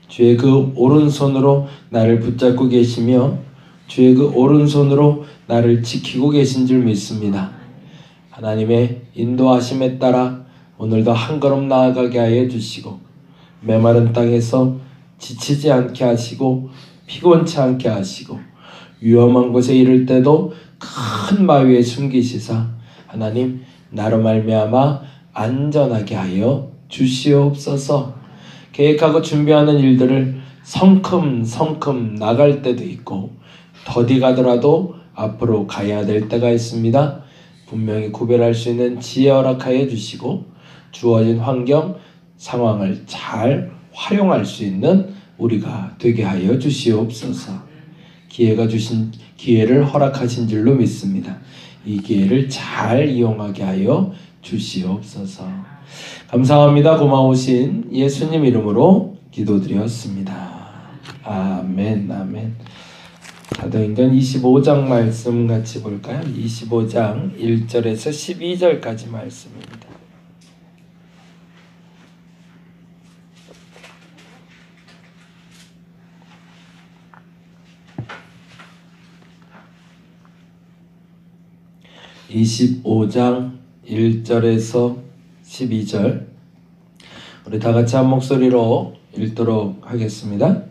주의 그 오른손으로 나를 붙잡고 계시며 주의 그 오른손으로 나를 지키고 계신 줄 믿습니다. 하나님의 인도하심에 따라 오늘도 한 걸음 나아가게 하여 주시고 메마른 땅에서 지치지 않게 하시고 피곤치 않게 하시고 위험한 곳에 이를 때도 큰 바위에 숨기시사 하나님 나로 말미암아 안전하게 하여 주시옵소서. 계획하고 준비하는 일들을 성큼성큼 나갈 때도 있고 더디 가더라도 앞으로 가야 될 때가 있습니다. 분명히 구별할 수 있는 지혜 허락하여 주시고 주어진 환경, 상황을 잘 활용할 수 있는 우리가 되게 하여 주시옵소서. 기회를 허락하신 줄로 믿습니다. 이 기회를 잘 이용하게 하여 주시옵소서. 감사합니다. 고마우신 예수님 이름으로 기도드렸습니다. 아멘, 아멘. 사도행전 25장 말씀 같이 볼까요? 25장 1절에서 12절까지 말씀입니다. (25장) 1절에서 12절 우리 다같이 한 목소리로 읽도록 하겠습니다.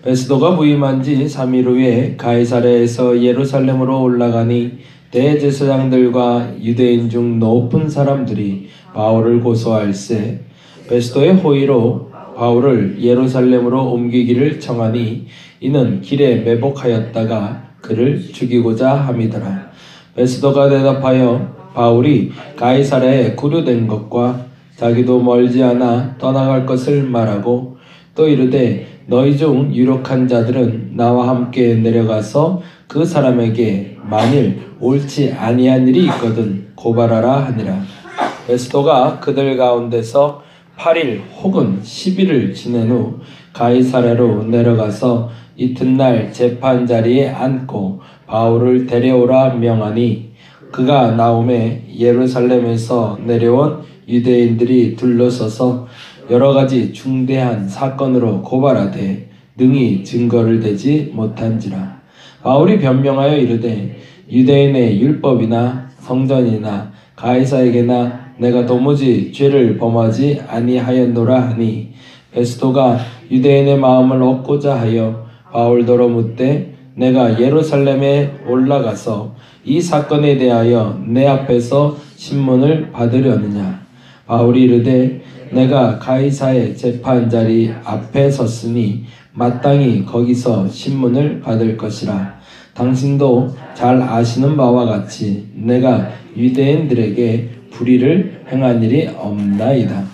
베스도가 부임한 지 3일 후에 가이사랴에서 예루살렘으로 올라가니 대제사장들과 유대인 중 높은 사람들이 바울을 고소할세 베스도의 호의로 바울을 예루살렘으로 옮기기를 청하니 이는 길에 매복하였다가 그를 죽이고자 함이더라. 베스도가 대답하여 바울이 가이사랴에 구류된 것과 자기도 멀지 않아 떠나갈 것을 말하고 또 이르되 너희 중 유력한 자들은 나와 함께 내려가서 그 사람에게 만일 옳지 아니한 일이 있거든 고발하라 하니라. 베스도가 그들 가운데서 8일 혹은 10일을 지낸 후 가이사랴로 내려가서 이튿날 재판 자리에 앉고 바울을 데려오라 명하니 그가 나오매 예루살렘에서 내려온 유대인들이 둘러서서 여러 가지 중대한 사건으로 고발하되 능히 증거를 대지 못한지라. 바울이 변명하여 이르되 유대인의 율법이나 성전이나 가이사에게나 내가 도무지 죄를 범하지 아니하였노라 하니 베스도가 유대인의 마음을 얻고자 하여 바울더러 묻되 내가 예루살렘에 올라가서 이 사건에 대하여 내 앞에서 신문을 받으려느냐. 바울이 이르되 내가 가이사의 재판 자리 앞에 섰으니 마땅히 거기서 신문을 받을 것이라. 당신도 잘 아시는 바와 같이 내가 유대인들에게 불의를 행한 일이 없나이다.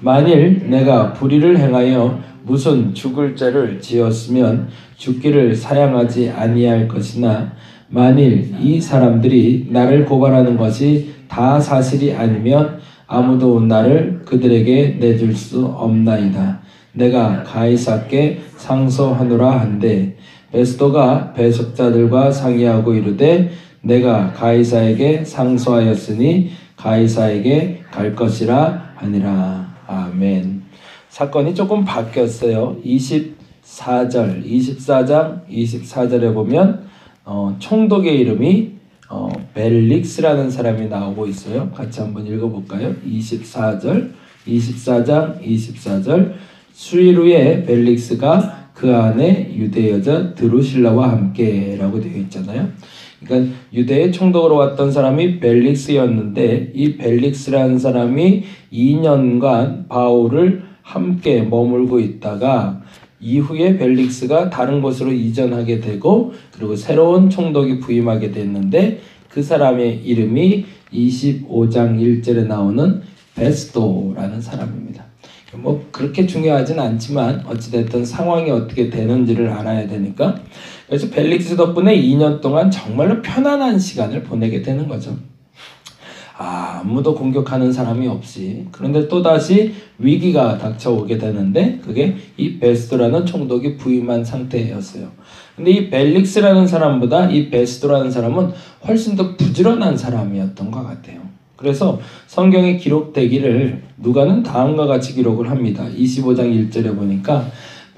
만일 내가 불의를 행하여 무슨 죽을 죄를 지었으면 죽기를 사양하지 아니할 것이나 만일 이 사람들이 나를 고발하는 것이 다 사실이 아니면 아무도 나를 그들에게 내줄 수 없나이다. 내가 가이사께 상소하노라 한데 베스도가 배석자들과 상의하고 이르되 내가 가이사에게 상소하였으니 가이사에게 갈 것이라 하니라. 아멘. 사건이 조금 바뀌었어요. 24장 24절에 보면 총독의 이름이 벨릭스라는 사람이 나오고 있어요. 같이 한번 읽어볼까요? 24장 24절 수일 후에 벨릭스가 그 안에 유대 여자 드루실라와 함께 라고 되어 있잖아요. 그러니까 유대의 총독으로 왔던 사람이 벨릭스였는데 이 벨릭스라는 사람이 2년간 바울을 함께 머물고 있다가 이후에 벨릭스가 다른 곳으로 이전하게 되고 그리고 새로운 총독이 부임하게 됐는데 그 사람의 이름이 25장 1절에 나오는 베스도라는 사람입니다. 뭐 그렇게 중요하진 않지만 어찌됐든 상황이 어떻게 되는지를 알아야 되니까 그래서 벨릭스 덕분에 2년 동안 정말로 편안한 시간을 보내게 되는 거죠. 아무도 공격하는 사람이 없이. 그런데 또다시 위기가 닥쳐오게 되는데 그게 이 베스도라는 총독이 부임한 상태였어요. 근데 이 벨릭스라는 사람보다 이 베스도라는 사람은 훨씬 더 부지런한 사람이었던 것 같아요. 그래서 성경에 기록되기를 누가는 다음과 같이 기록을 합니다. 25장 1절에 보니까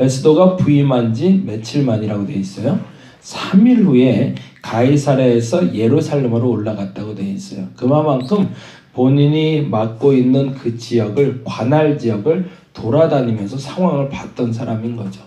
베스도가 부임한 지 며칠 만이라고 되어 있어요. 3일 후에 가이사랴에서 예루살렘으로 올라갔다고 되어 있어요. 그만큼 본인이 맡고 있는 그 지역을, 관할 지역을 돌아다니면서 상황을 봤던 사람인 거죠.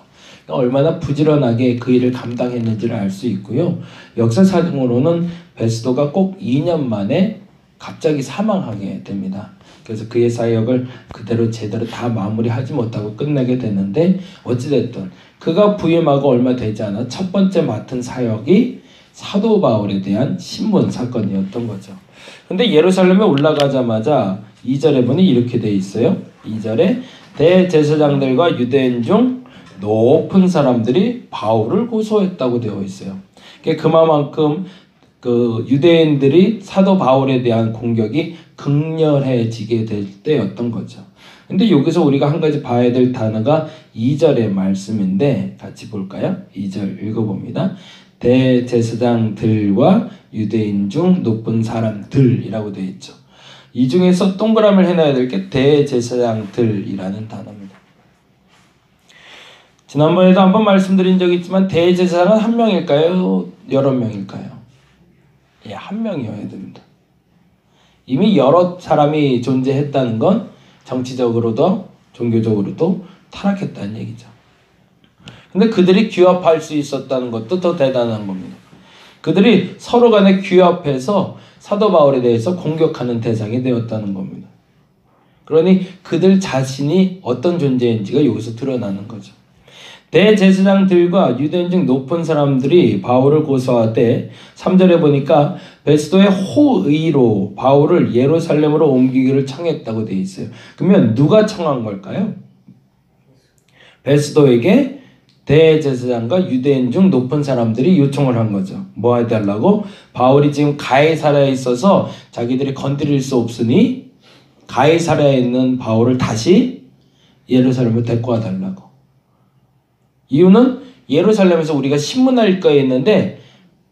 얼마나 부지런하게 그 일을 감당했는지를 알 수 있고요. 역사상으로는 베스도가 꼭 2년 만에 갑자기 사망하게 됩니다. 그래서 그의 사역을 그대로 제대로 다 마무리하지 못하고 끝내게 되는데, 어찌됐든 그가 부임하고 얼마 되지 않아 첫 번째 맡은 사역이 사도 바울에 대한 신문 사건이었던 거죠. 근데 예루살렘에 올라가자마자 2절에 보니 이렇게 돼 있어요. 2절에 대제사장들과 유대인 중 높은 사람들이 바울을 고소했다고 되어 있어요. 그만큼 그 유대인들이 사도 바울에 대한 공격이 극렬해지게 될 때였던 거죠. 근데 여기서 우리가 한 가지 봐야 될 단어가 2절의 말씀인데 같이 볼까요? 2절 읽어봅니다. 대제사장들과 유대인 중 높은 사람들이라고 되어 있죠. 이 중에서 동그라미를 해놔야 될 게 대제사장들이라는 단어입니다. 지난번에도 한번 말씀드린 적이 있지만 대제사장은 한 명일까요? 여러 명일까요? 예, 한 명이어야 됩니다. 이미 여러 사람이 존재했다는 건 정치적으로도 종교적으로도 타락했다는 얘기죠. 근데 그들이 규합할 수 있었다는 것도 더 대단한 겁니다. 그들이 서로 간에 규합해서 사도 바울에 대해서 공격하는 대상이 되었다는 겁니다. 그러니 그들 자신이 어떤 존재인지가 여기서 드러나는 거죠. 대제사장들과 유대인 중 높은 사람들이 바울을 고소하되 3절에 보니까 베스도의 호의로 바울을 예루살렘으로 옮기기를 청했다고 되어 있어요. 그러면 누가 청한 걸까요? 베스도에게 대제사장과 유대인 중 높은 사람들이 요청을 한 거죠. 뭐 해달라고? 바울이 지금 가이사랴에 있어서 자기들이 건드릴 수 없으니 가이사랴에 있는 바울을 다시 예루살렘으로 데리고 와달라고. 이유는 예루살렘에서 우리가 신문할 거에 있는데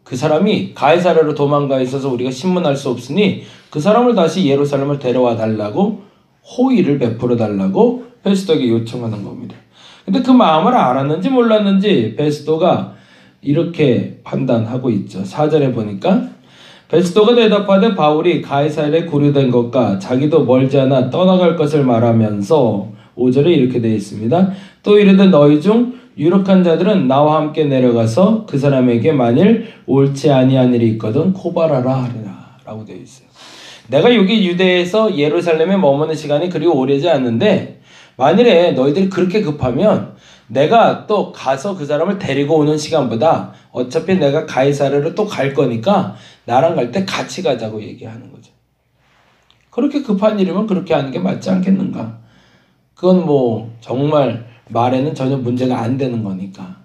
그 사람이 가이사랴로 도망가 있어서 우리가 신문할 수 없으니 그 사람을 다시 예루살렘을 데려와 달라고 호의를 베풀어 달라고 베스도에게 요청하는 겁니다. 근데 그 마음을 알았는지 몰랐는지 베스도가 이렇게 판단하고 있죠. 4절에 보니까 베스도가 대답하되 바울이 가이사랴에 구류된 것과 자기도 멀지 않아 떠나갈 것을 말하면서 5절에 이렇게 되어 있습니다. 또 이르되 너희 중 유력한 자들은 나와 함께 내려가서 그 사람에게 만일 옳지 아니한 일이 있거든 고발하라 하리라 라고 되어 있어요. 내가 여기 유대에서 예루살렘에 머무는 시간이 그리 오래지 않는데 만일에 너희들이 그렇게 급하면 내가 또 가서 그 사람을 데리고 오는 시간보다 어차피 내가 가이사랴로 또 갈 거니까 나랑 갈 때 같이 가자고 얘기하는 거죠. 그렇게 급한 일이면 그렇게 하는 게 맞지 않겠는가? 그건 뭐 정말 말에는 전혀 문제가 안 되는 거니까.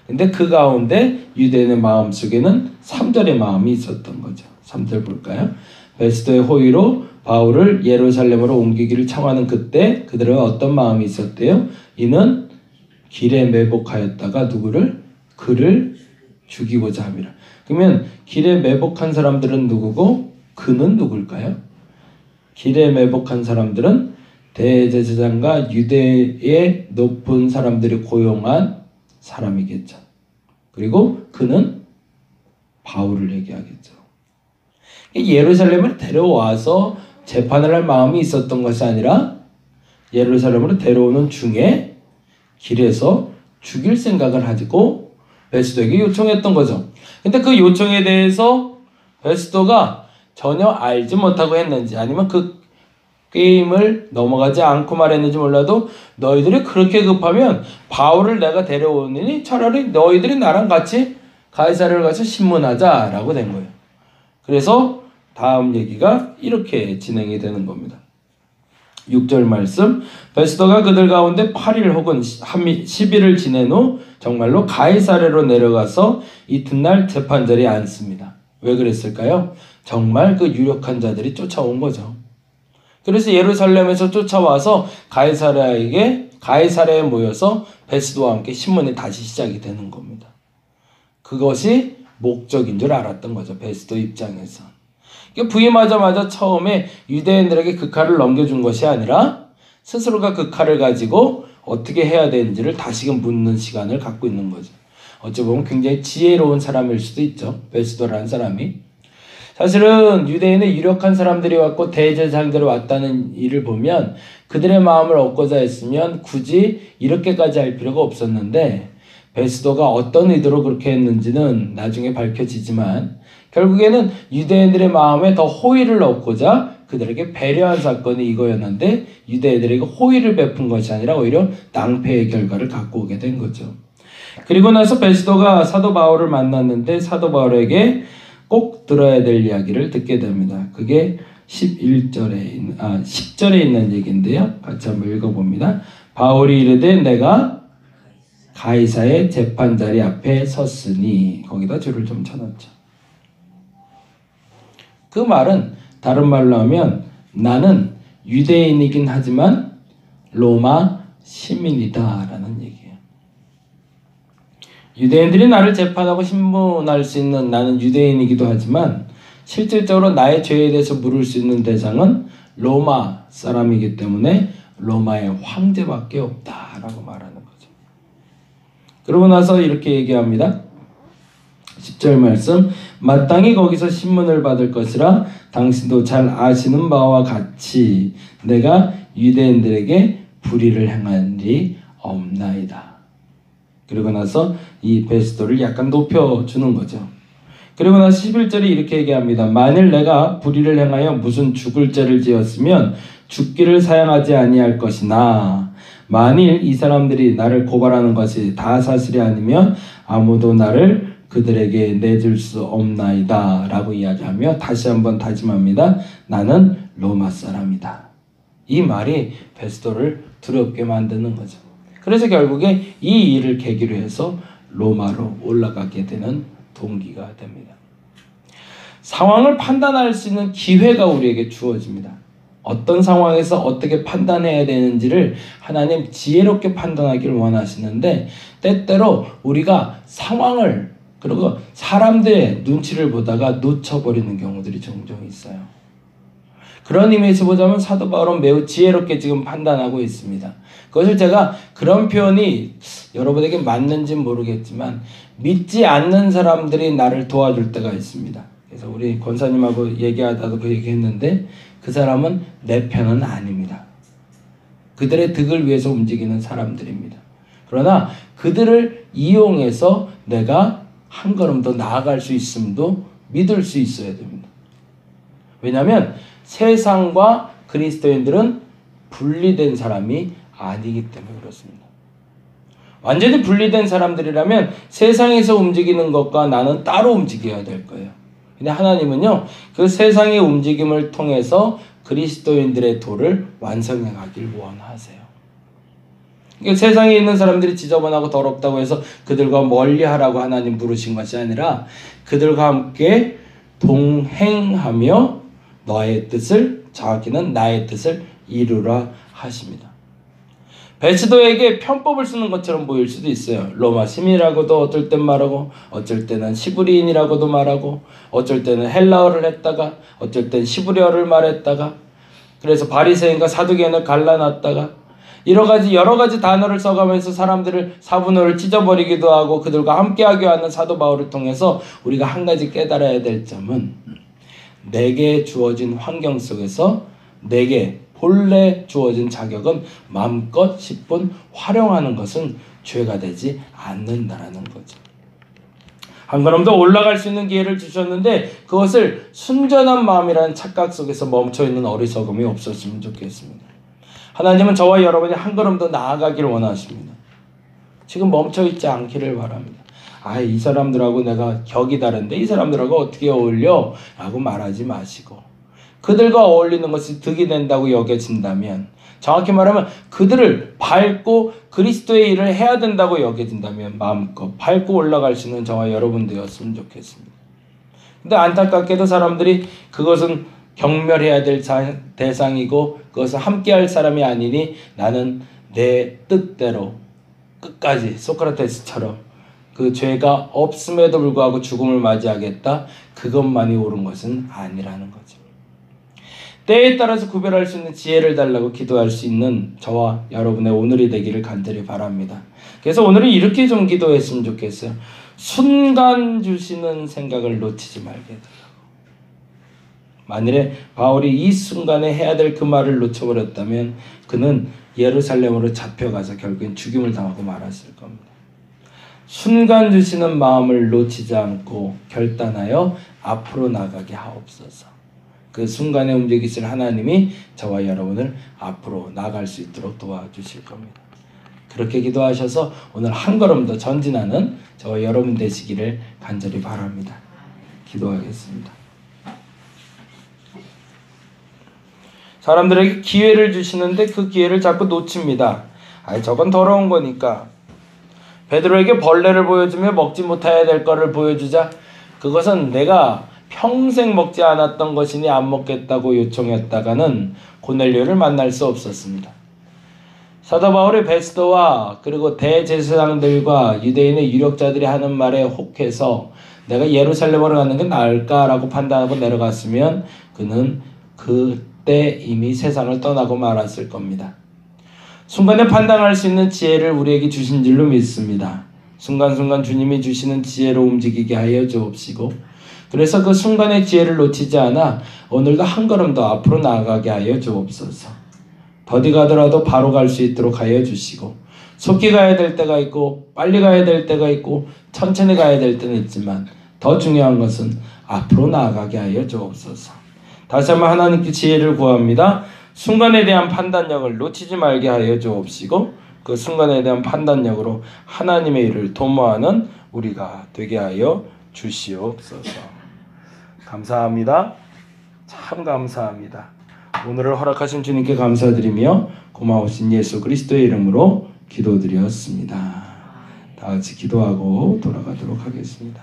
근데 그 가운데 유대인의 마음속에는 3절의 마음이 있었던 거죠. 3절 볼까요? 베스도의 호의로 바울을 예루살렘으로 옮기기를 청하는 그때 그들은 어떤 마음이 있었대요? 이는 길에 매복하였다가 누구를? 그를 죽이고자 함이라. 그러면 길에 매복한 사람들은 누구고 그는 누굴까요? 길에 매복한 사람들은 대제사장과 유대의 높은 사람들이 고용한 사람이겠죠. 그리고 그는 바울을 얘기하겠죠. 예루살렘을 데려와서 재판을 할 마음이 있었던 것이 아니라 예루살렘으로 데려오는 중에 길에서 죽일 생각을 가지고 베스도에게 요청했던 거죠. 근데 그 요청에 대해서 베스도가 전혀 알지 못하고 했는지 아니면 그 게임을 넘어가지 않고 말했는지 몰라도 너희들이 그렇게 급하면 바울을 내가 데려오느니 차라리 너희들이 나랑 같이 가이사랴를 가서 신문하자라고 된 거예요. 그래서 다음 얘기가 이렇게 진행이 되는 겁니다. 6절 말씀 베스도가 그들 가운데 8일 혹은 10일을 지낸 후 정말로 가이사랴로 내려가서 이튿날 재판자리에 앉습니다. 왜 그랬을까요? 정말 그 유력한 자들이 쫓아온 거죠. 그래서 예루살렘에서 쫓아와서 가이사랴에 모여서 베스도와 함께 신문이 다시 시작이 되는 겁니다. 그것이 목적인 줄 알았던 거죠. 베스도 입장에서. 부임하자마자 처음에 유대인들에게 그 칼을 넘겨준 것이 아니라 스스로가 그 칼을 가지고 어떻게 해야 되는지를 다시금 묻는 시간을 갖고 있는 거죠. 어찌 보면 굉장히 지혜로운 사람일 수도 있죠. 베스도라는 사람이. 사실은 유대인의 유력한 사람들이 왔고 대제사장들이 왔다는 일을 보면 그들의 마음을 얻고자 했으면 굳이 이렇게까지 할 필요가 없었는데 베스도가 어떤 의도로 그렇게 했는지는 나중에 밝혀지지만 결국에는 유대인들의 마음에 더 호의를 얻고자 그들에게 배려한 사건이 이거였는데 유대인들에게 호의를 베푼 것이 아니라 오히려 낭패의 결과를 갖고 오게 된 거죠. 그리고 나서 베스도가 사도 바울을 만났는데 사도 바울에게 꼭 들어야 될 이야기를 듣게 됩니다. 그게 10절에 있는 얘기인데요. 같이 한번 읽어봅니다. 바울이 이르되 내가 가이사의 재판자리 앞에 섰으니 거기다 줄을 좀 쳐놨죠. 그 말은 다른 말로 하면 나는 유대인이긴 하지만 로마 시민이다 라는 얘기예요. 유대인들이 나를 재판하고 신문할 수 있는 나는 유대인이기도 하지만 실질적으로 나의 죄에 대해서 물을 수 있는 대상은 로마 사람이기 때문에 로마의 황제밖에 없다라고 말하는 거죠. 그러고 나서 이렇게 얘기합니다. 10절 말씀 마땅히 거기서 신문을 받을 것이라 당신도 잘 아시는 바와 같이 내가 유대인들에게 불의를 행한 일이 없나이다. 그리고 나서 이 베스도를 약간 높여주는 거죠. 그리고 나서 11절에 이렇게 얘기합니다. 만일 내가 불의를 행하여 무슨 죽을 죄를 지었으면 죽기를 사양하지 아니할 것이나 만일 이 사람들이 나를 고발하는 것이 다 사실이 아니면 아무도 나를 그들에게 내줄 수 없나이다 라고 이야기하며 다시 한번 다짐합니다. 나는 로마 사람이다. 이 말이 베스도를 두렵게 만드는 거죠. 그래서 결국에 이 일을 계기로 해서 로마로 올라가게 되는 동기가 됩니다. 상황을 판단할 수 있는 기회가 우리에게 주어집니다. 어떤 상황에서 어떻게 판단해야 되는지를 하나님 지혜롭게 판단하기를 원하시는데 때때로 우리가 상황을 그리고 사람들의 눈치를 보다가 놓쳐버리는 경우들이 종종 있어요. 그런 의미에서 보자면 사도 바울은 매우 지혜롭게 지금 판단하고 있습니다. 그것을 제가 그런 표현이 여러분에게 맞는지는 모르겠지만 믿지 않는 사람들이 나를 도와줄 때가 있습니다. 그래서 우리 권사님하고 얘기하다도 그 얘기했는데 그 사람은 내 편은 아닙니다. 그들의 득을 위해서 움직이는 사람들입니다. 그러나 그들을 이용해서 내가 한 걸음 더 나아갈 수 있음도 믿을 수 있어야 됩니다. 왜냐하면 세상과 그리스도인들은 분리된 사람이 아니기 때문에 그렇습니다. 완전히 분리된 사람들이라면 세상에서 움직이는 것과 나는 따로 움직여야 될 거예요. 근데 하나님은요, 그 세상의 움직임을 통해서 그리스도인들의 도를 완성해 가길 원하세요. 그러니까 세상에 있는 사람들이 지저분하고 더럽다고 해서 그들과 멀리 하라고 하나님 부르신 것이 아니라 그들과 함께 동행하며 너의 뜻을, 정확히는 나의 뜻을 이루라 하십니다. 베스도에게 편법을 쓰는 것처럼 보일 수도 있어요. 로마 시민이라고도 어쩔 땐 말하고 어쩔 때는 시브리인이라고도 말하고 어쩔 때는 헬라어를 했다가 어쩔 땐 시브리어를 말했다가 그래서 바리새인과 사두개인을 갈라놨다가 여러 가지 단어를 써가면서 사람들을 사분노를 찢어버리기도 하고 그들과 함께하게 하는 사도 바울을 통해서 우리가 한 가지 깨달아야 될 점은 내게 주어진 환경 속에서 내게 본래 주어진 자격은 마음껏 10분 활용하는 것은 죄가 되지 않는다라는 거죠. 한 걸음 더 올라갈 수 있는 기회를 주셨는데 그것을 순전한 마음이라는 착각 속에서 멈춰있는 어리석음이 없었으면 좋겠습니다. 하나님은 저와 여러분이 한 걸음 더 나아가기를 원하십니다. 지금 멈춰있지 않기를 바랍니다. 이 사람들하고 내가 격이 다른데 이 사람들하고 어떻게 어울려? 라고 말하지 마시고 그들과 어울리는 것이 득이 된다고 여겨진다면 정확히 말하면 그들을 밟고 그리스도의 일을 해야 된다고 여겨진다면 마음껏 밟고 올라갈 수 있는 저와 여러분들이었으면 좋겠습니다. 근데 안타깝게도 사람들이 그것은 경멸해야 될 대상이고 그것은 함께할 사람이 아니니 나는 내 뜻대로 끝까지 소크라테스처럼 그 죄가 없음에도 불구하고 죽음을 맞이하겠다. 그것만이 옳은 것은 아니라는 거죠. 때에 따라서 구별할 수 있는 지혜를 달라고 기도할 수 있는 저와 여러분의 오늘이 되기를 간절히 바랍니다. 그래서 오늘은 이렇게 좀 기도했으면 좋겠어요. 순간 주시는 생각을 놓치지 말게 해달라고. 만일에 바울이 이 순간에 해야 될 그 말을 놓쳐버렸다면 그는 예루살렘으로 잡혀가서 결국엔 죽임을 당하고 말았을 겁니다. 순간 주시는 마음을 놓치지 않고 결단하여 앞으로 나가게 하옵소서. 그 순간에 움직이실 하나님이 저와 여러분을 앞으로 나갈 수 있도록 도와주실 겁니다. 그렇게 기도하셔서 오늘 한 걸음 더 전진하는 저와 여러분 되시기를 간절히 바랍니다. 기도하겠습니다. 사람들에게 기회를 주시는데 그 기회를 자꾸 놓칩니다. 저건 더러운 거니까. 베드로에게 벌레를 보여주며 먹지 못해야 될 거를 보여주자 그것은 내가 평생 먹지 않았던 것이니 안 먹겠다고 요청했다가는 고넬료를 만날 수 없었습니다. 사도 바울의 베스도와 그리고 대제사장들과 유대인의 유력자들이 하는 말에 혹해서 내가 예루살렘으로 가는 게 나을까라고 판단하고 내려갔으면 그는 그때 이미 세상을 떠나고 말았을 겁니다. 순간에 판단할 수 있는 지혜를 우리에게 주신 줄로 믿습니다. 순간순간 주님이 주시는 지혜로 움직이게 하여 주옵시고 그래서 그 순간의 지혜를 놓치지 않아 오늘도 한 걸음 더 앞으로 나아가게 하여 주옵소서. 더디 가더라도 바로 갈 수 있도록 하여 주시고 속히 가야 될 때가 있고 빨리 가야 될 때가 있고 천천히 가야 될 때는 있지만 더 중요한 것은 앞으로 나아가게 하여 주옵소서. 다시 한번 하나님께 지혜를 구합니다. 순간에 대한 판단력을 놓치지 말게 하여 주옵시고 그 순간에 대한 판단력으로 하나님의 일을 도모하는 우리가 되게 하여 주시옵소서. 감사합니다. 참 감사합니다. 오늘을 허락하신 주님께 감사드리며 고마우신 예수 그리스도의 이름으로 기도드렸습니다. 다 같이 기도하고 돌아가도록 하겠습니다.